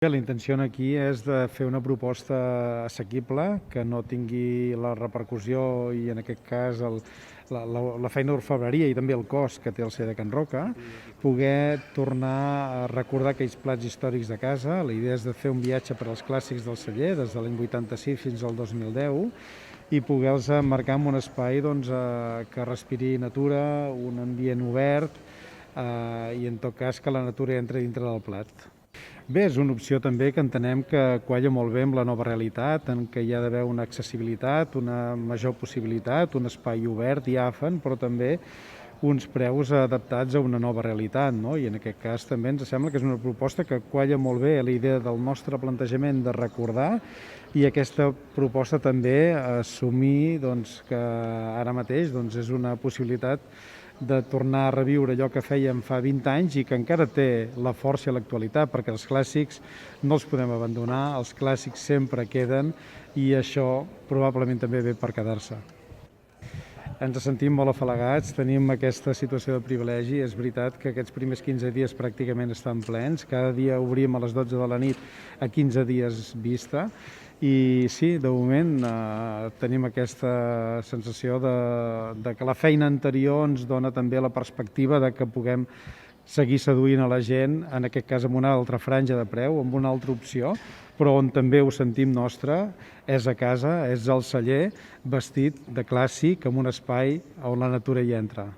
La intenció aquí és de fer una proposta assequible, que no tingui la repercussió i en aquest cas la feina d'orfebreria i també el cost que té el celler de Can Roca, poder tornar a recordar aquells plats històrics de casa. La idea és de fer un viatge per als clàssics del celler des de l'any 86 fins al 2010 i poder-los emmarcar en un espai que respiri natura, un ambient obert i en tot cas que la natura entri dintre del plat. Bé, és una opció també que entenem que qualla molt bé amb la nova realitat, en què hi ha d'haver una accessibilitat, una major possibilitat, un espai obert, diàfan, però també uns preus adaptats a una nova realitat, no? I en aquest cas també ens sembla que és una proposta que qualla molt bé la idea del nostre plantejament de recordar i aquesta proposta també assumir que ara mateix és una possibilitat de tornar a reviure allò que fèiem fa 20 anys i que encara té la força i l'actualitat, perquè els clàssics no els podem abandonar, els clàssics sempre queden i això probablement també ve per quedar-se. Ens sentim molt afalagats, tenim aquesta situació de privilegi. És veritat que aquests primers 15 dies pràcticament estan plens. Cada dia obrim a les 12 de la nit a 15 dies vista. I sí, de moment tenim aquesta sensació de que la feina anterior ens dona també la perspectiva de que puguem seguir seduint a la gent, en aquest cas amb una altra franja de preu, amb una altra opció, però on també ho sentim nostre, és a casa, és al celler, vestit de clàssic, amb un espai on la natura hi entra.